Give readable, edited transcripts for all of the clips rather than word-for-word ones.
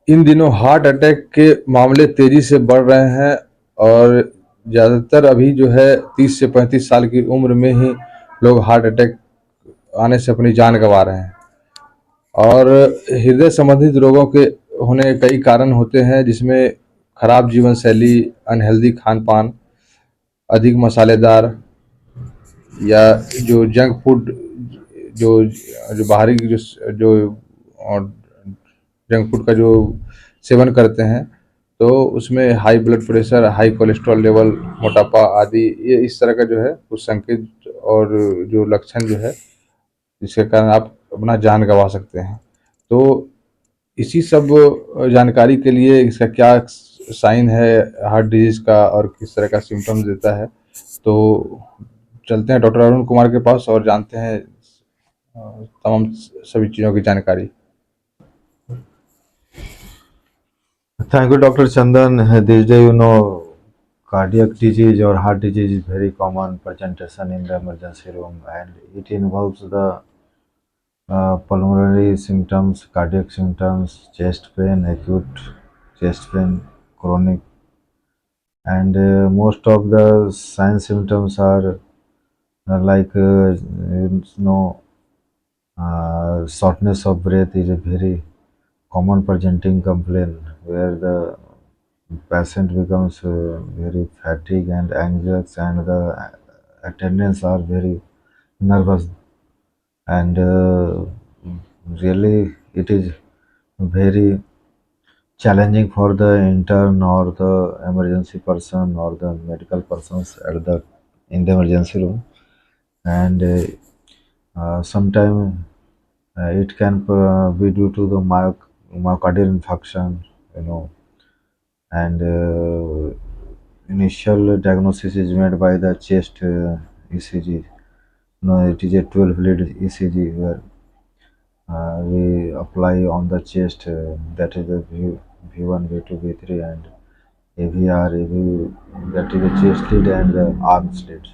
इन दिनों heart attack के मामले तेजी से बढ़ रहे हैं और ज़्यादातर अभी जो है 30 से 35 साल की उम्र में ही लोग हार्ट अटैक आने से अपनी जान गंवा रहे हैं। और हृदय संबंधित रोगों के होने के कई कारण होते हैं, जिसमें खराब जीवन शैली, अनहेल्दी खान पान, अधिक मसालेदार या जो जंक फूड, जो जो बाहरी जो जंक फूड का जो सेवन करते हैं, तो उसमें high blood pressure, high cholesterol level, मोटापा आदि, ये इस तरह का जो है कुछ संकेत और जो लक्षण जो है, जिसके कारण आप अपना जान गंवा सकते हैं। तो इसी सब जानकारी के लिए इसका क्या साइन है हार्ट डिजीज़ का और किस तरह का सिम्टम्स देता है, तो चलते हैं डॉक्टर अरुण कुमार के पास और जानते हैं तमाम सभी चीज़ों की जानकारी। Thank you, Dr. Chandan. This day, cardiac disease or heart disease is very common presentation in the emergency room, and it involves the pulmonary symptoms, cardiac symptoms, chest pain, acute chest pain, chronic, and most of the sign symptoms are like shortness of breath is a very common presenting complaint where the patient becomes very fatigued and anxious, and the attendants are very nervous, and really it is very challenging for the intern or the emergency person or the medical persons at the in the emergency room, and sometimes it can be due to the myocardial infarction, you know, and initial diagnosis is made by the chest ECG. No, it is a 12 lead ECG where we apply on the chest, that is the V1, V2, V3, and AVR, AV, that is the chest lead and the arm slits.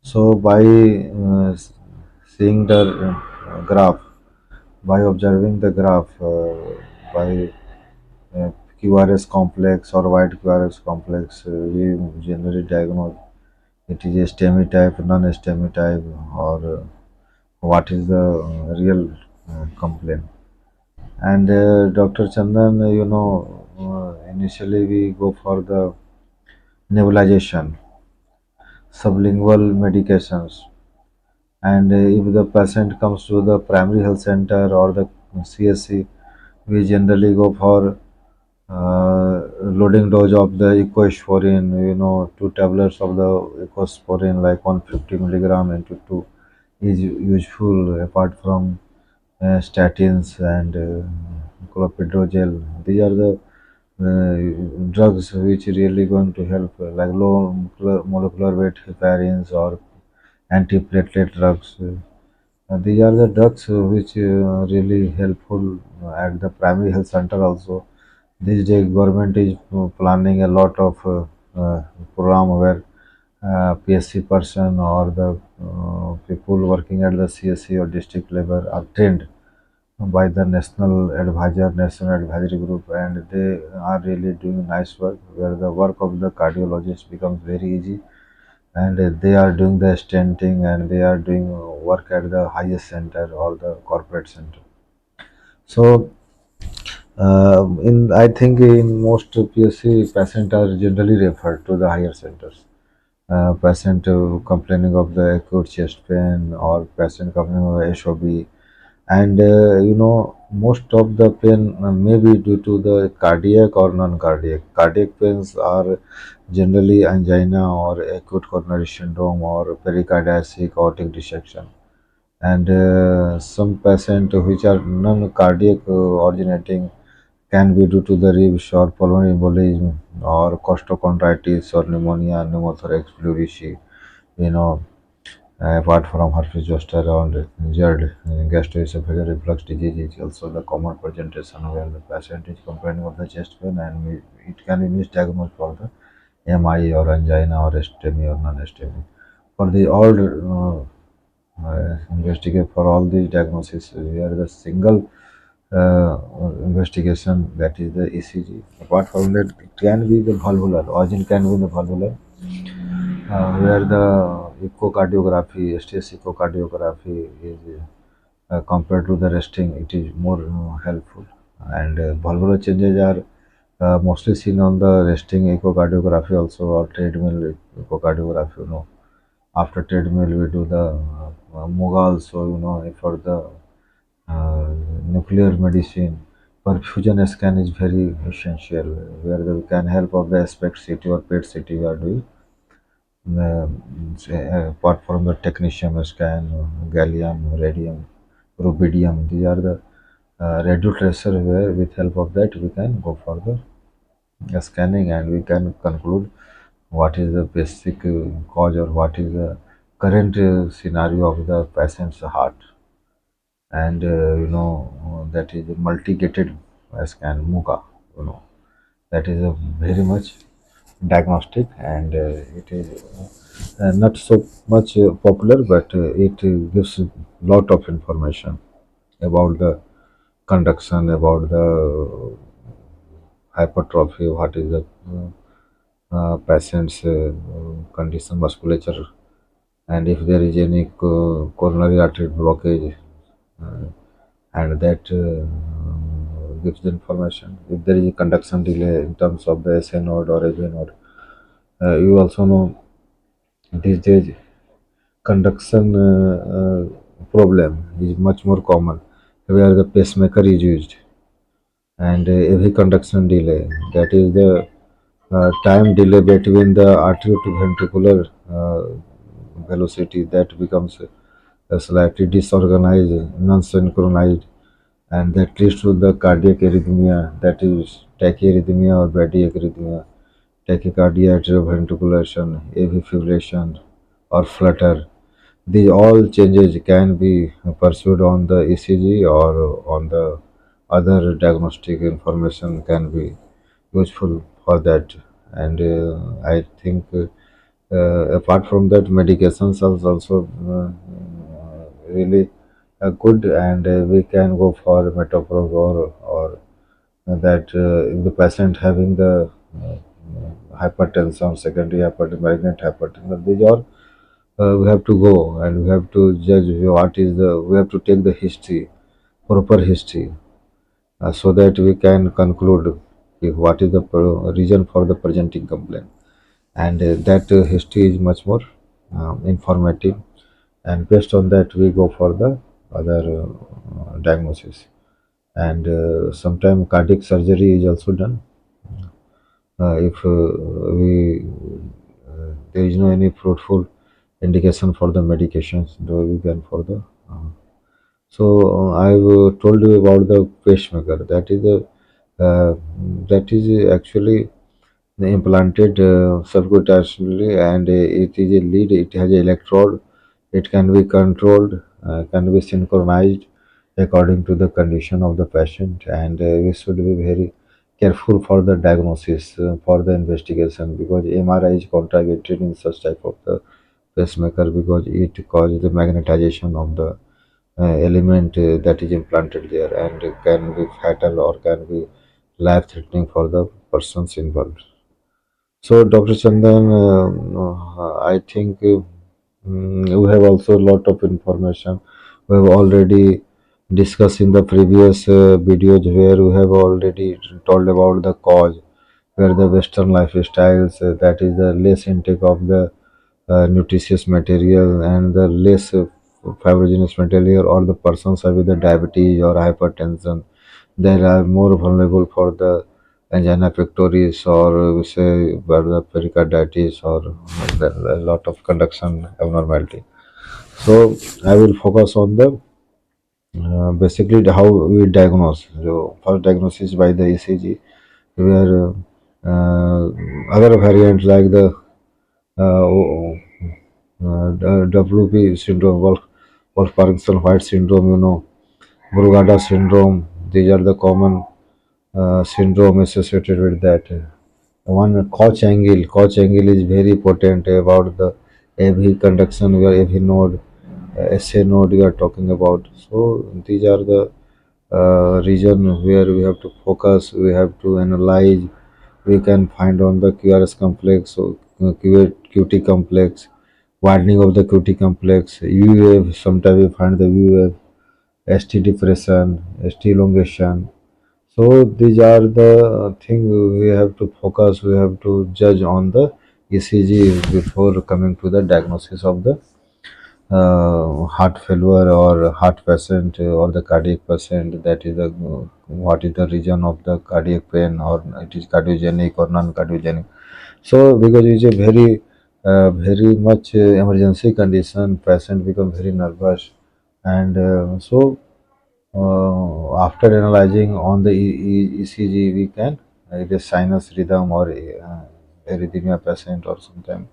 So, by seeing the graph, by observing the graph, by QRS complex or white QRS complex, we generally diagnose it is a STEMI type, non-STEMI type, or what is the real complaint. And Dr. Chandan, initially we go for the nebulization, sublingual medications, and if the patient comes to the primary health center or the CSC, we generally go for loading dose of the ecosporin, 2 tablets of the ecosporin like 150 milligram into 2 is useful apart from statins and clopidogrel. These are the drugs which really going to help, like low molecular weight heparins or antiplatelet drugs. These are the drugs which really helpful at the primary health center also. These days, government is planning a lot of program where PSC person or the people working at the CSC or district level are trained by the national advisory group, and they are really doing nice work where the work of the cardiologist becomes very easy, and they are doing the stenting and they are doing work at the highest center or the corporate center. So in I think in most PSC patients are generally referred to the higher centers. Patient complaining of the acute chest pain or patient complaining of HOB, and most of the pain may be due to the cardiac or non-cardiac. Cardiac pains are generally angina or acute coronary syndrome or pericarditis aortic dissection, and some patients which are non-cardiac originating can be due to the ribs or pulmonary embolism or costochondritis or pneumonia, pneumothorax, pleurisy, you know, apart from herpes zoster and injured gastroesophageal reflux disease is also the common presentation where the patient is complaining of the chest pain, and it can be misdiagnosed for the MI or angina or STEMI or non-STEMI. For the all investigate for all these diagnoses, we are the single investigation, that is the ECG. Apart from that, it can be the valvular, origin can be the valvular, where the echocardiography, stress echocardiography is compared to the resting, it is more helpful. And valvular changes are mostly seen on the resting echocardiography also, or treadmill echocardiography. After treadmill, we do the MUGA also. For the nuclear medicine, perfusion scan is very essential, where we can help of the aspect CT or PET CT we are doing. Apart from the technetium scan, gallium, radium, rubidium, these are the radio tracer, where with help of that we can go for the scanning, and we can conclude what is the basic cause, or what is the current scenario of the patient's heart. And that is a multi-gated scan, MUGA. That is a very much diagnostic, and it is not so much popular, but it gives a lot of information about the conduction, about the hypertrophy, what is the patient's condition, musculature, and if there is any coronary artery blockage, uh, and that gives the information. If there is a conduction delay in terms of the SA node or AV node, you also know these days conduction problem is much more common, where the pacemaker is used, and every conduction delay, that is the time delay between the arterial to ventricular velocity, that becomes slightly disorganized, non-synchronized, and that leads to the cardiac arrhythmia, that is tachyarrhythmia or bradyarrhythmia, tachycardia, atrioventriculation, AV fibrillation, or flutter. These all changes can be pursued on the ECG, or on the other diagnostic information can be useful for that. And I think apart from that, medications are also really good, and we can go for metoprolol, or that if the patient having the hypertension, secondary hypertension, malignant hypertension, these are we have to go, and we have to judge what is the, we have to take the history, proper history, so that we can conclude if what is the reason for the presenting complaint. And that history is much more informative, and based on that we go for the other diagnosis. And sometimes cardiac surgery is also done, if we there is no any fruitful indication for the medications, though we can for the so I've told you about the pacemaker. Uh, that is actually implanted subcutaneously, and it is a lead. It has an electrode. It can be controlled, can be synchronized according to the condition of the patient, and we should be very careful for the diagnosis, for the investigation, because MRI is contraindicated in such type of the pacemaker, because it causes the magnetization of the element that is implanted there, and it can be fatal or can be life threatening for the persons involved. So, Dr. Chandan, I think we have also a lot of information. We have already discussed in the previous videos, where we have already told about the cause, where the Western lifestyles, that is the less intake of the nutritious material, and the less fibrinogenous material, or the persons with the diabetes or hypertension, they are more vulnerable for the angina pectoris, or we say by the pericarditis, or a lot of conduction abnormality. So I will focus on the basically how we diagnose. So first diagnosis by the ECG, where other variants like the WP syndrome, Wolf Parkinson White syndrome, Brugada syndrome. These are the common syndrome associated with that. One Koch angle is very important about the AV conduction, where AV node, SA node we are talking about. So these are the region where we have to focus, we have to analyze. We can find on the QRS complex, so QT complex, widening of the QT complex, U wave. Sometimes we find the U wave, ST depression, ST elongation. So these are the things we have to focus. We have to judge on the ECG before coming to the diagnosis of the heart failure or heart patient or the cardiac patient. That is the what is the region of the cardiac pain, or it is cardiogenic or non-cardiogenic. So because it's a very much emergency condition, patient become very nervous, and after analyzing on the ECG, we can either sinus rhythm or arrhythmia patient, or sometimes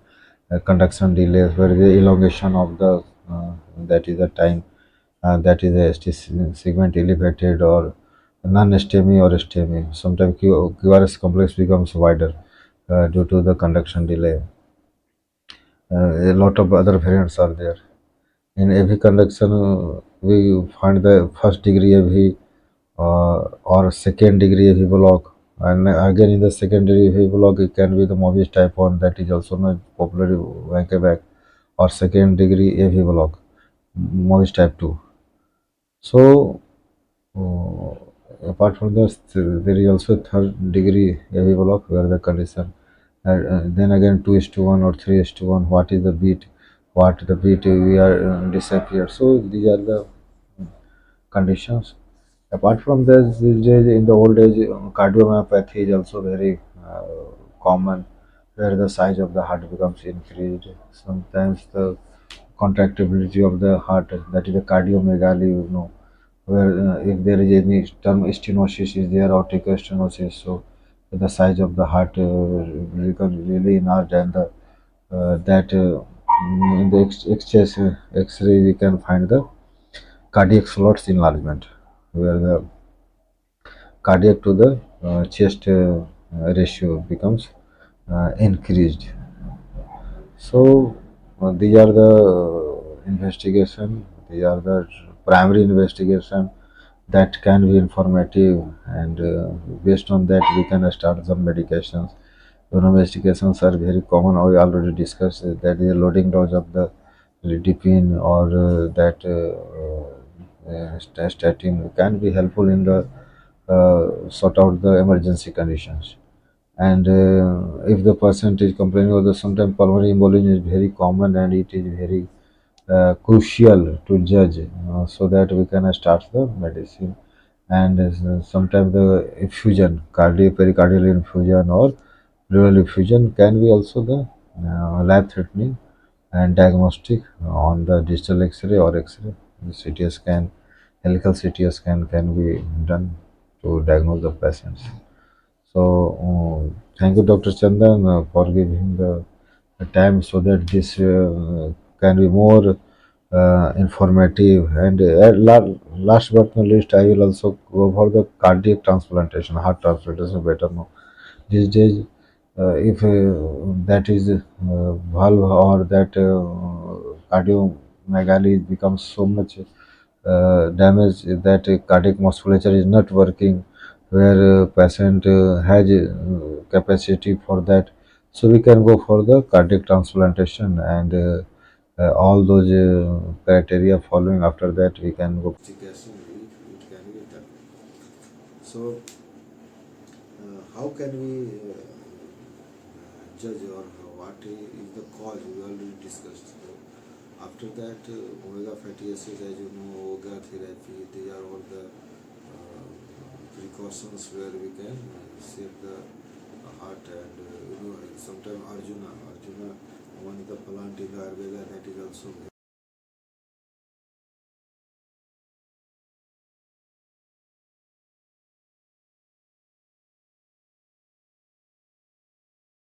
conduction delays, where the elongation of the that is the time, that is the ST segment elevated, or non-STEMI or STEMI. Sometimes QRS complex becomes wider due to the conduction delay. A lot of other variants are there. In AV conduction, we find the first degree AV or second degree AV block. And again, in the second degree AV block, it can be the Mobius type 1, that is also known popularly Vankeback, or second degree AV block, Mobius type 2. So, apart from this, there is also third degree AV block, where the condition, then again 2 is to 1 or 3 is to 1, what is the beat, what the beat we are disappear. So these are the conditions. Apart from this, these days in the old age, cardiomyopathy is also very common, where the size of the heart becomes increased. Sometimes the contractibility of the heart, that is the cardiomegaly, where if there is any term stenosis is there, or stenosis, so the size of the heart becomes really enlarged, and that in the excess X-ray we can find the cardiac slots enlargement, where the cardiac to the chest ratio becomes increased. So these are the investigation. These are the primary investigation that can be informative, and based on that we can start some medications. Investigations are very common. We already discussed that the loading dose of the lidipine, or that statin can be helpful in the sort out the emergency conditions. And if the patient is complaining of the sometimes pulmonary embolism is very common, and it is very crucial to judge, so that we can start the medicine. And sometimes the infusion, pericardial infusion or pleural infusion, can be also the life threatening and diagnostic on the digital X-ray or X-ray. The CT scan, helical CT scan can be done to diagnose the patients. So, thank you, Dr. Chandan, for giving the time, so that this can be more informative. And last but not least, I will also go for the cardiac transplantation, heart transplantation, better know. These days, if that is valve, or that cardiomegaly becomes so much damage that cardiac musculature is not working, where patient has capacity for that, so we can go for the cardiac transplantation, and all those criteria following after that, we can go. It can be done. So, how can we judge, or what is the cause? We already discussed. So after that, omega fatty acids, as you know, omega therapy, these are all the precautions where we can save the heart. And sometimes Arjuna, one is the plant in the Ayurveda